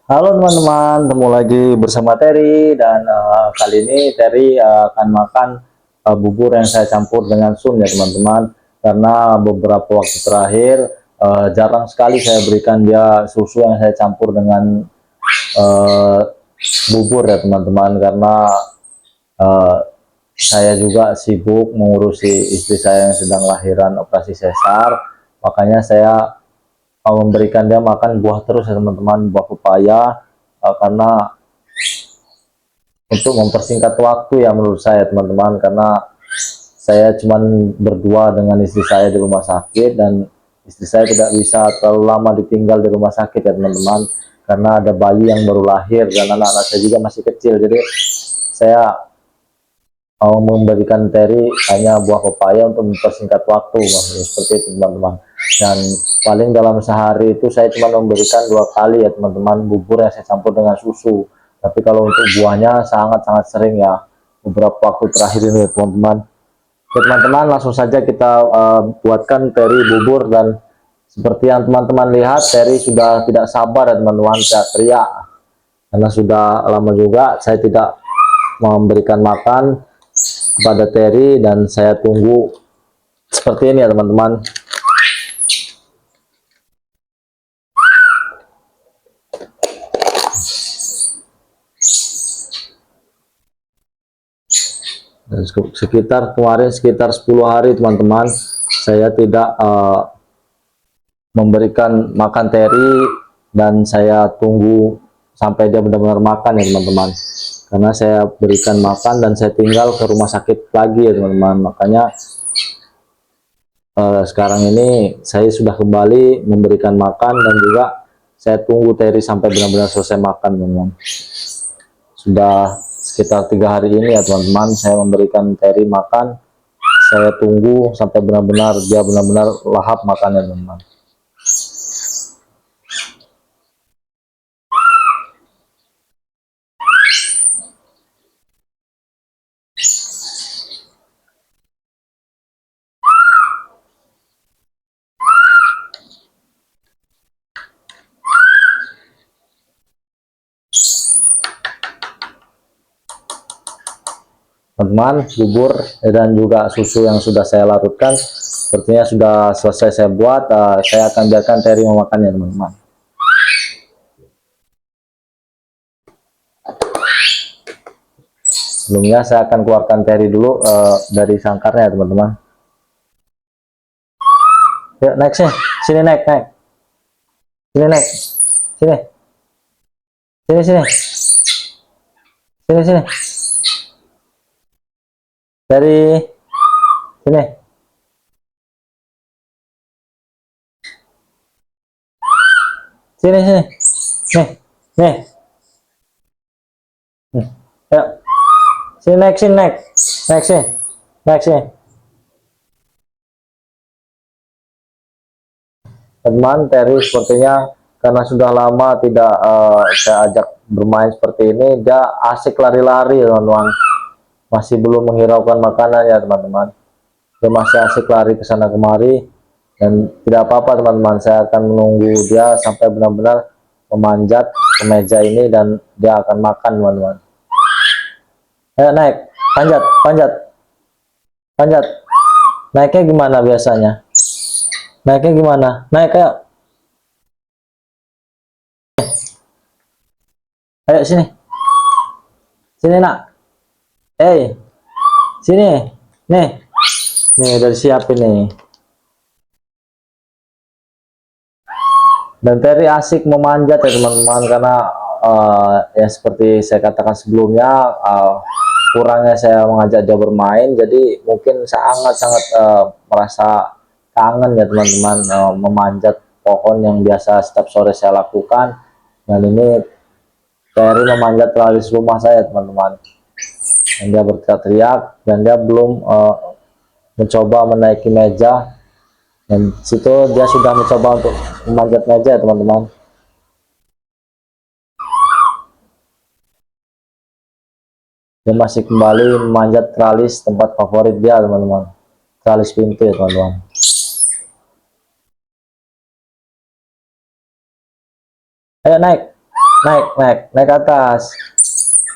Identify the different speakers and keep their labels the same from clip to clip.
Speaker 1: Halo teman-teman, ketemu lagi bersama Terry dan kali ini Terry akan makan bubur yang saya campur dengan sun ya teman-teman. Karena beberapa waktu terakhir jarang sekali saya berikan dia susu yang saya campur dengan uh, bubur ya teman-teman. Karena uh, saya juga sibuk mengurusi istri saya yang sedang lahiran operasi sesar. Makanya saya memberikan dia makan buah terus ya teman-teman, buah pepaya karena untuk mempersingkat waktu ya menurut saya teman-teman, karena saya cuman berdua dengan istri saya di rumah sakit dan istri saya tidak bisa terlalu lama ditinggal di rumah sakit ya teman-teman, karena ada bayi yang baru lahir dan anak-anak saya juga masih kecil. Jadi saya mau memberikan Terry hanya buah pepaya untuk mempersingkat waktu, maksudnya seperti itu teman-teman. Dan paling dalam sehari itu saya cuma memberikan 2 kali ya teman-teman bubur yang saya campur dengan susu. Tapi kalau untuk buahnya sangat-sangat sering ya beberapa waktu terakhir ini teman-teman. Oke teman-teman, langsung saja kita buatkan Terry bubur. Dan seperti yang teman-teman lihat, Terry sudah tidak sabar ya teman-teman, teriak karena sudah lama juga saya tidak memberikan makan kepada Terry, dan saya tunggu seperti ini ya teman-teman. Dan sekitar kemarin sekitar 10 hari teman-teman saya tidak memberikan makan Terry, dan saya tunggu sampai dia benar-benar makan ya teman-teman, karena saya berikan makan dan saya tinggal ke rumah sakit lagi ya teman-teman. Makanya sekarang ini saya sudah kembali memberikan makan, dan juga saya tunggu Terry sampai benar-benar selesai makan teman-teman. Sudah sekitar 3 hari ini ya teman-teman saya memberikan Terry makan. Saya tunggu sampai benar-benar dia benar-benar lahap makannya teman-teman. Teman-teman, bubur dan juga susu yang sudah saya larutkan sepertinya sudah selesai saya buat. Saya akan biarkan Terry memakannya teman-teman. Sebelumnya saya akan keluarkan Terry dulu dari sangkarnya teman-teman. Yuk naik sini, sini naik, sini naik, sini, sini, sini, sini, dari sini, sini, nih, nih, yuk, sini naik, sini naik, naik sini, naik sini. Teman Terry sepertinya karena sudah lama tidak saya ajak bermain seperti ini, dia asik lari-lari teman-teman, masih belum menghiraukan makanan ya teman-teman. Dia masih asik lari ke sana kemari, dan tidak apa-apa teman-teman, saya akan menunggu dia sampai benar-benar memanjat ke meja ini dan dia akan makan teman-teman. Ayo naik, panjat, panjat, panjat. Naiknya gimana biasanya? Naiknya gimana? Naik kayak, ayo sini, sini nak, sini, nih, nih udah disiapin nih. Dan Terry asik memanjat ya teman-teman, karena ya seperti saya katakan sebelumnya, kurangnya saya mengajak dia bermain, jadi mungkin sangat-sangat merasa kangen ya teman-teman, memanjat pohon yang biasa setiap sore saya lakukan. Dan ini Terry memanjat teralis rumah saya teman-teman, dan dia berteriak-teriak, dan dia belum mencoba menaiki meja. Dan situ dia sudah mencoba untuk memanjat meja ya teman-teman. Dia masih kembali memanjat teralis tempat favorit dia teman-teman, teralis pintu ya teman-teman. Ayo naik, naik ke atas.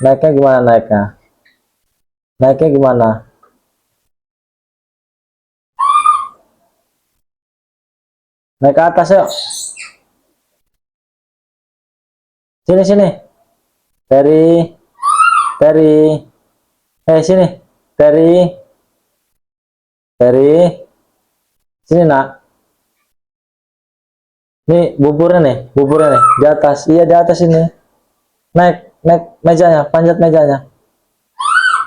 Speaker 1: Naiknya gimana naiknya? Naiknya gimana? Naik ke atas yuk. Sini sini. Terry, Terry. Sini. Terry, Terry. Sini nak. Nih buburnya nih di atas. Iya di atas ini. Naik, naik mejanya, panjat mejanya.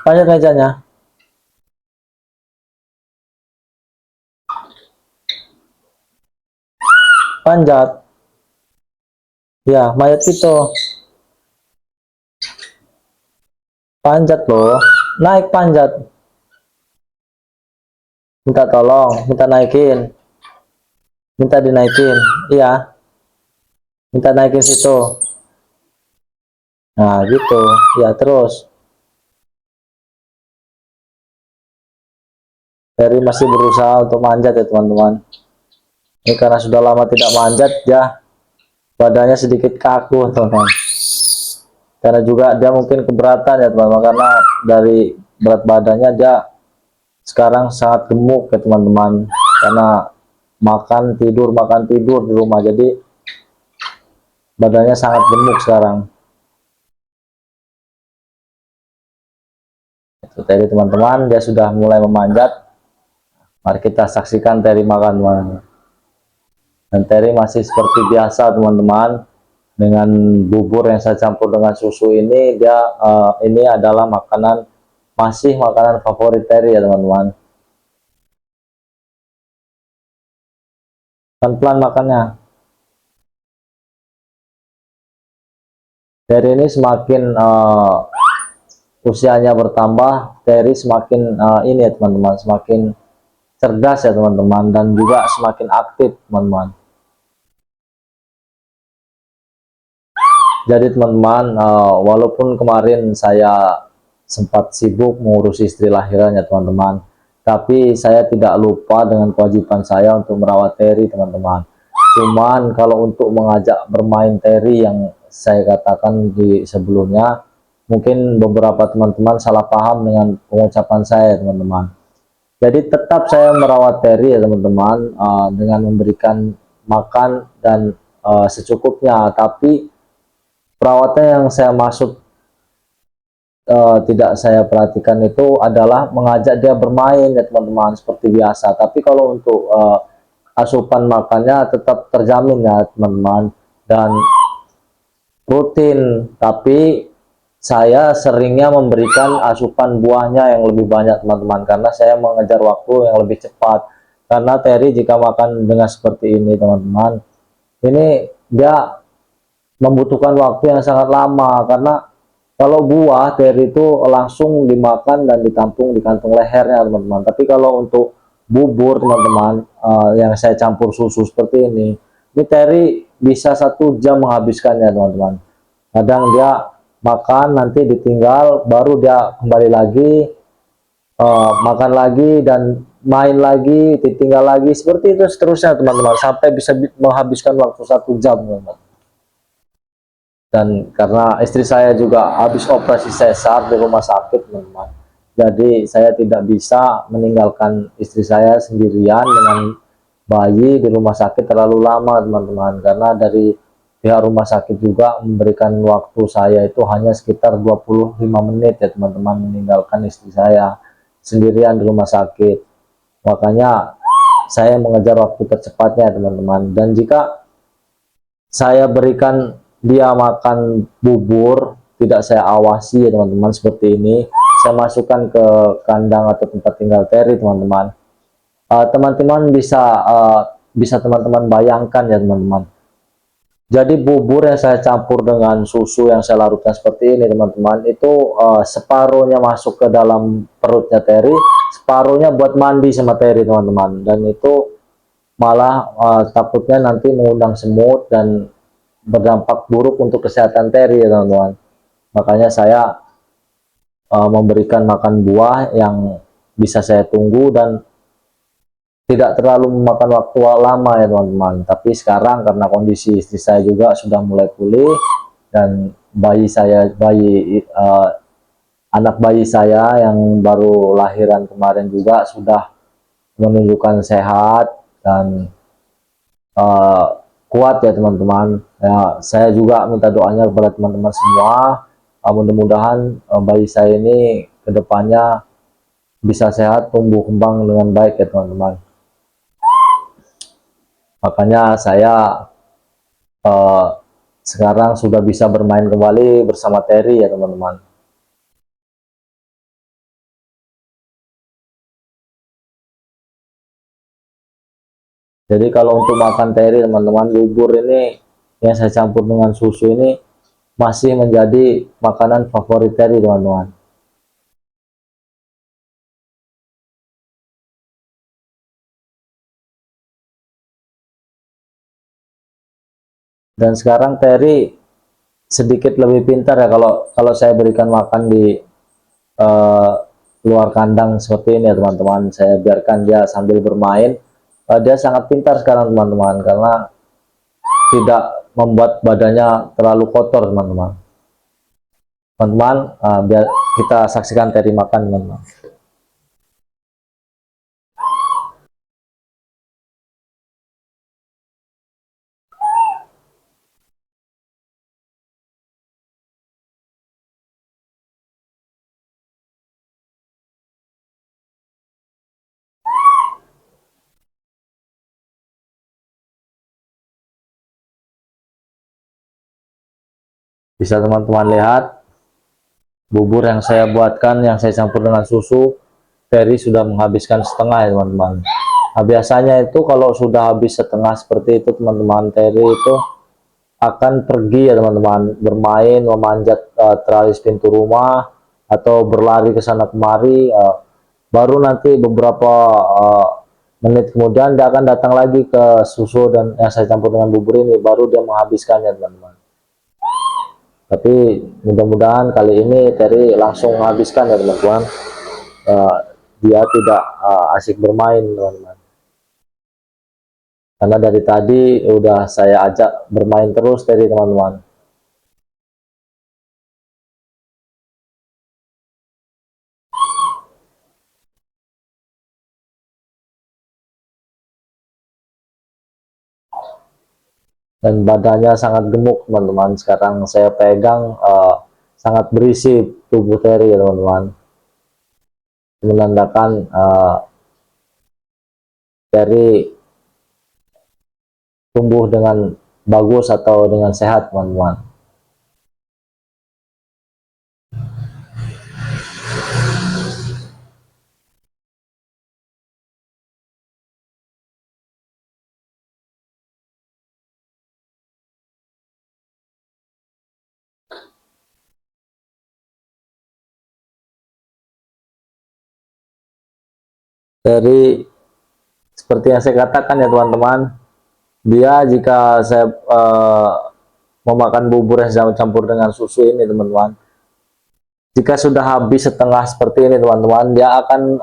Speaker 1: Panjat mejanya. Panjat. Ya, mayat itu. Panjat loh. Naik panjat. Minta tolong, minta naikin. Minta dinaikin. Iya, minta naikin situ. Nah, gitu. Ya, terus. Dari masih berusaha untuk manjat ya, teman-teman. Ini karena sudah lama tidak manjat, ya badannya sedikit kaku, teman-teman. Karena juga dia mungkin keberatan ya, teman-teman. Karena dari berat badannya dia sekarang sangat gemuk ya, teman-teman. Karena makan tidur di rumah. Jadi badannya sangat gemuk sekarang. Itu tadi teman-teman, dia sudah mulai memanjat. Mari kita saksikan Terry makan, teman-teman. Dan Terry masih seperti biasa, teman-teman. Dengan bubur yang saya campur dengan susu ini, dia ini adalah masih makanan favorit Terry ya, teman-teman. Pelan-pelan makannya. Terry ini semakin usianya bertambah, Terry semakin ini ya, teman-teman, semakin cerdas ya, teman-teman, dan juga semakin aktif, teman-teman. Jadi teman-teman, walaupun kemarin saya sempat sibuk mengurus istri lahirannya, teman-teman, tapi saya tidak lupa dengan kewajiban saya untuk merawat Terry, teman-teman. Cuman kalau untuk mengajak bermain Terry yang saya katakan di sebelumnya, mungkin beberapa teman-teman salah paham dengan pengucapan saya, teman-teman. Jadi tetap saya merawat Terry ya, teman-teman, dengan memberikan makan dan secukupnya, tapi perawatan yang saya maksud tidak saya perhatikan itu adalah mengajak dia bermain ya, teman-teman, seperti biasa. Tapi kalau untuk asupan makannya tetap terjamin ya, teman-teman, dan rutin. Tapi saya seringnya memberikan asupan buahnya yang lebih banyak, teman-teman, karena saya mengejar waktu yang lebih cepat. Karena Terry jika makan dengan seperti ini, teman-teman, ini dia membutuhkan waktu yang sangat lama. Karena kalau buah Terry itu langsung dimakan dan ditampung di kantung lehernya, teman-teman. Tapi kalau untuk bubur, teman-teman, yang saya campur susu seperti ini Terry bisa 1 jam menghabiskannya, teman-teman. Kadang dia makan nanti ditinggal, baru dia kembali lagi, makan lagi dan main lagi, ditinggal lagi, seperti itu seterusnya, teman-teman, sampai bisa menghabiskan waktu 1 jam, teman-teman. Dan karena istri saya juga habis operasi sesar di rumah sakit, teman-teman, jadi saya tidak bisa meninggalkan istri saya sendirian dengan bayi di rumah sakit terlalu lama, teman-teman, karena dari pihak rumah sakit juga memberikan waktu saya itu hanya sekitar 25 menit ya, teman-teman, meninggalkan istri saya sendirian di rumah sakit. Makanya saya mengejar waktu tercepatnya, teman-teman. Dan jika saya berikan dia makan bubur, tidak saya awasi ya, teman-teman, seperti ini, saya masukkan ke kandang atau tempat tinggal Terry, teman-teman. Teman-teman bisa teman-teman bayangkan ya, teman-teman. Jadi bubur yang saya campur dengan susu yang saya larutkan seperti ini, teman-teman, itu separuhnya masuk ke dalam perutnya Terry, separuhnya buat mandi sama Terry, teman-teman. Dan itu malah takutnya nanti mengundang semut dan berdampak buruk untuk kesehatan Terry ya, teman-teman. Makanya saya memberikan makan buah yang bisa saya tunggu dan tidak terlalu memakan waktu lama ya, teman-teman. Tapi sekarang karena kondisi istri saya juga sudah mulai pulih, dan anak bayi saya yang baru lahiran kemarin juga sudah menunjukkan sehat dan uh, kuat ya teman-teman. Ya, saya juga minta doanya kepada teman-teman semua. Mudah-mudahan bayi saya ini kedepannya bisa sehat, tumbuh kembang dengan baik ya teman-teman. Makanya saya uh, sekarang sudah bisa bermain kembali bersama Terry ya teman-teman. Jadi kalau untuk makan Terry teman-teman, bubur ini yang saya campur dengan susu ini masih menjadi makanan favorit Terry teman-teman. Dan sekarang Terry sedikit lebih pintar ya kalau kalau saya berikan makan di uh, luar kandang seperti ini ya teman-teman. Saya biarkan dia sambil bermain. Dia sangat pintar sekarang teman-teman karena tidak membuat badannya terlalu kotor teman-teman. Teman-teman, biar kita saksikan Terry makan teman-teman. Bisa teman-teman lihat bubur yang saya buatkan, yang saya campur dengan susu, Terry sudah menghabiskan setengah ya teman-teman. Nah, biasanya itu kalau sudah habis setengah seperti itu teman-teman, Terry itu akan pergi ya teman-teman, bermain, memanjat teralis pintu rumah atau berlari ke sana kemari. Baru nanti beberapa menit kemudian dia akan datang lagi ke susu dan yang saya campur dengan bubur ini, baru dia menghabiskannya teman-teman. Tapi mudah-mudahan kali ini Terry langsung menghabiskan ya teman-teman. Dia tidak asik bermain teman-teman, karena dari tadi udah saya ajak bermain terus Terry teman-teman. Dan badannya sangat gemuk teman-teman. Sekarang saya pegang sangat berisi tubuh Terry ya teman-teman, menandakan Terry tumbuh dengan bagus atau dengan sehat teman-teman. Terry seperti yang saya katakan ya teman-teman, dia jika saya memakan bubur yang saya campur dengan susu ini teman-teman, jika sudah habis setengah seperti ini teman-teman, dia akan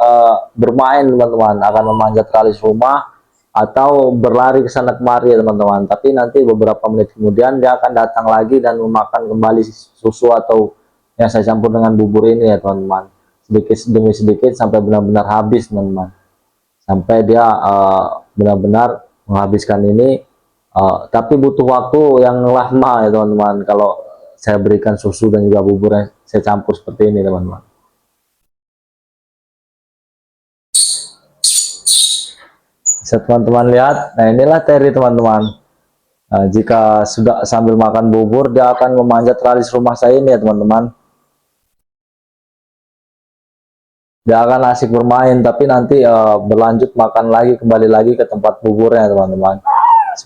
Speaker 1: bermain teman-teman, akan memanjat teralis rumah atau berlari ke sana kemari ya teman-teman. Tapi nanti beberapa menit kemudian dia akan datang lagi dan memakan kembali susu atau yang saya campur dengan bubur ini ya teman-teman, sedikit demi sedikit sampai benar-benar habis teman-teman, sampai dia benar-benar menghabiskan ini. Tapi butuh waktu yang lama ya teman-teman kalau saya berikan susu dan juga bubur yang saya campur seperti ini teman-teman. Bisa teman-teman lihat, nah inilah Terry teman-teman. Jika sudah sambil makan bubur, dia akan memanjat teralis rumah saya ini ya teman-teman. Dia akan asik bermain, tapi nanti berlanjut makan lagi, kembali lagi ke tempat buburnya teman-teman.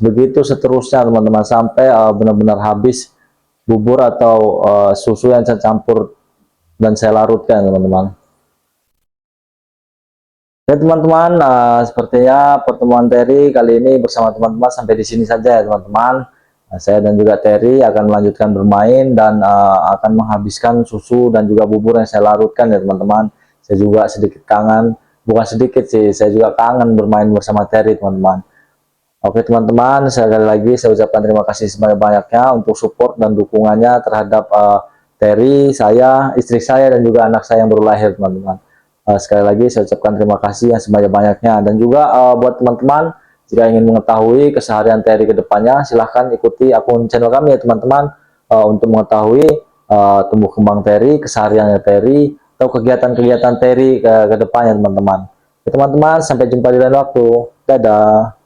Speaker 1: Begitu seterusnya teman-teman, sampai benar-benar habis bubur atau susu yang saya campur dan saya larutkan teman-teman. Ya teman-teman, sepertinya pertemuan Terry kali ini bersama teman-teman sampai di sini saja ya teman-teman. Saya dan juga Terry akan melanjutkan bermain dan akan menghabiskan susu dan juga bubur yang saya larutkan ya teman-teman. Saya juga sedikit kangen, bukan sedikit sih, saya juga kangen bermain bersama Terry teman-teman. Oke teman-teman, sekali lagi saya ucapkan terima kasih sebanyak-banyaknya untuk support dan dukungannya terhadap Terry, saya, istri saya, dan juga anak saya yang baru lahir teman-teman. Sekali lagi saya ucapkan terima kasih yang sebanyak-banyaknya. Dan juga buat teman-teman, jika ingin mengetahui keseharian Terry ke depannya, silahkan ikuti akun channel kami ya teman-teman, untuk mengetahui tumbuh kembang Terry, kesehariannya Terry, atau kegiatan-kegiatan Terry ke depannya teman-teman. Teman-teman, sampai jumpa di lain waktu. Dadah.